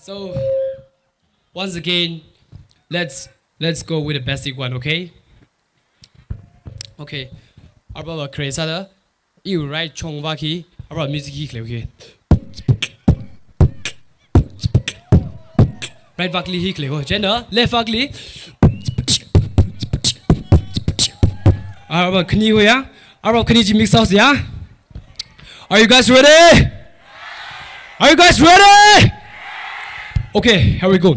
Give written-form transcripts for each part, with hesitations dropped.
So once again, let's go with the basic one, okay? Okay. About creator, you write chong waki about music okay? Right vakli hikle ho, gender left vakli. About kni ho ya? About kni ji mix house ya? Are you guys ready? Are you guys ready? Okay, here we go.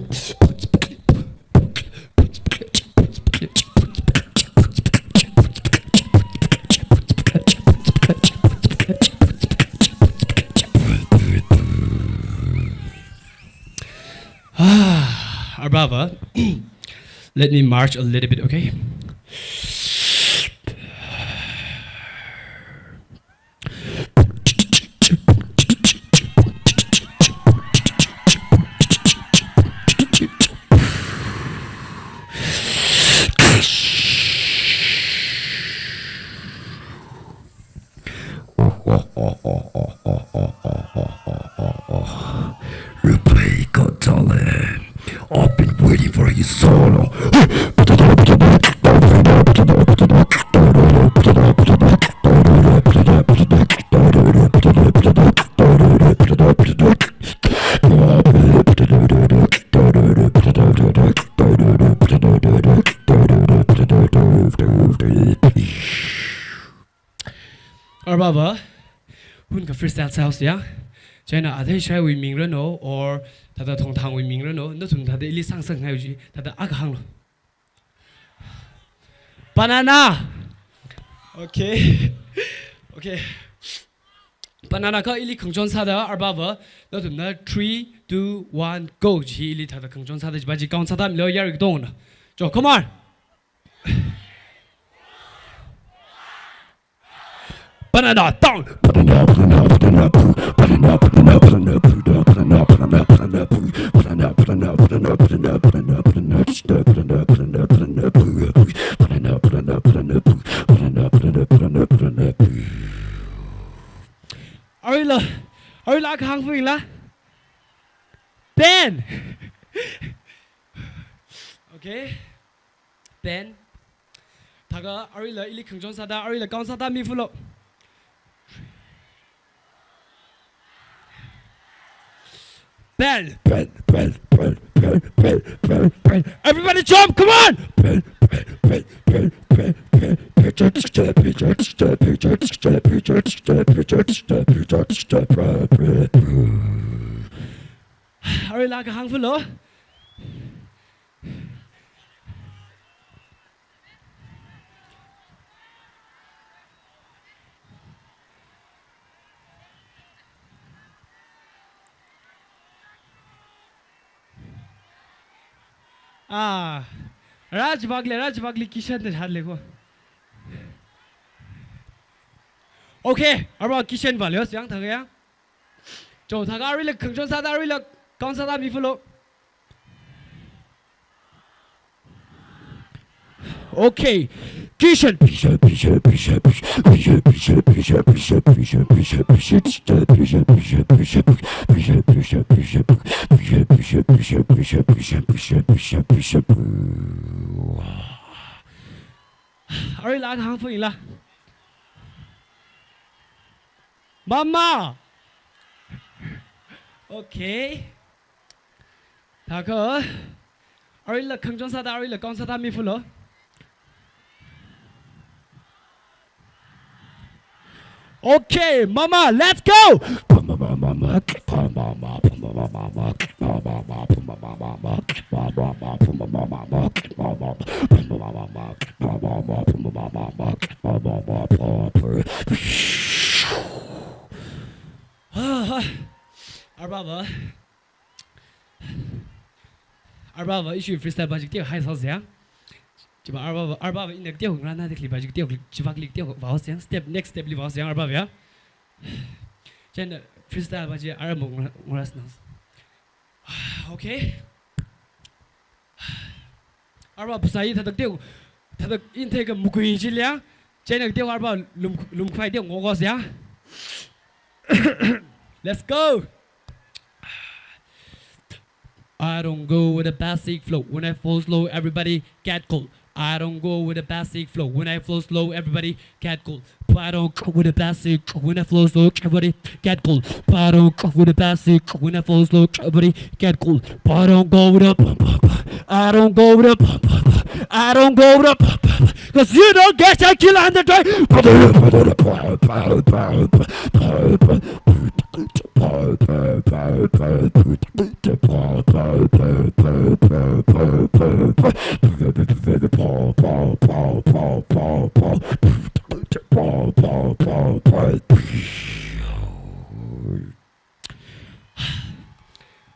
Arbava, let me march a little bit, okay? Raphei got talent. I've been waiting for you so long. Arbava, hun ka freestyle sounds ya? China adhe shai we ming no or tada thong thang we ming no, no thun tada ili sang sang hai ji, tada ak hang lo. Banana. Okay. Okay. Banana ka ili khangchon sa da arbava, no thun na 3 2 1 go ji ili tada khangchon sa da ji ba ji kaun sa da mi lo yar dong na. Jo, come on. Banana down. Are you like hungry la? Ben. Okay. Ben. Taga are you like ili khangchon sa da are you like kaun sa da mi fulo. Bell. Everybody jump, come on! Are you like a handful of? Raj Bagli Kishan did hardly go. Okay, about Kishan values, young Taga. Joe Tagari, like Conjon Sadari, like Consada Bifulo. Okay, Kishan. Are you like hang for you? Mama. Okay. Taka. Are you like Conjon Sadari, like Consada Mifulo? Okay, Mama, let's go! Arbava, issue freestyle budget deal high house ya. Coba arbava in the deal rana de budget deal chivaklik deal vaus yang step next step li vaus yang arbava ya. Jen freestyle budget arbava nguras nas. Okay. Arbava pusai tadak deal tadak intake mukui jilia. Jen deal arbava lum kwai deal ngogos ya. Let's go. I don't go with a basic flow. When I flow slow, everybody get cool. I don't go with a basic flow. When I flow slow, everybody get cool. I don't go with a basic. When I flow slow, everybody get cool. I don't go with a basic. When I flow slow, everybody get cool. I don't go with a. I don't go with a. I don't go with a. Cause you don't get a kill on the track.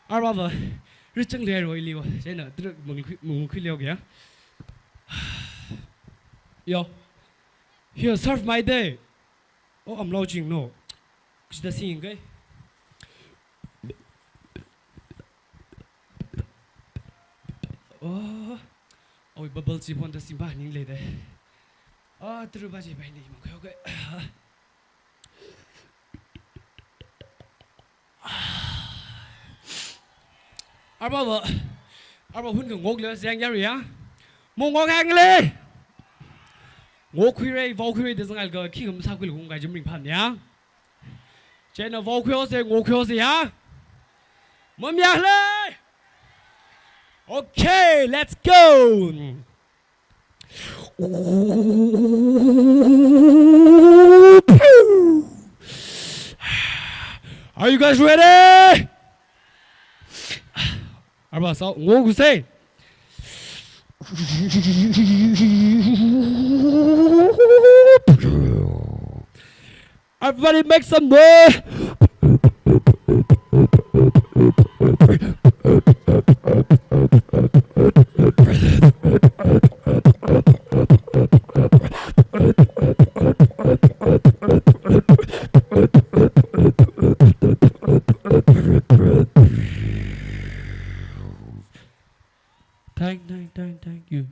Our brother, Richard Lear, Leo, Jenna, Munquilio, yo, here, serve my day. Oh, I'm lodging, no. It's the singing, eh? Oh, bubble chip on the Simba later. Oh, through Baji by name, okay. Our brother, who walk less young area. Mongo Angle. Walkway, Valkyrie doesn't go king of Sakul Hunga Jimmy Pan, yeah? Jenna Valkyrie saying Walkos, yeah? Mumia. Okay, let's go. Are you guys ready? Arba so go say. Everybody make some noise. Thank you.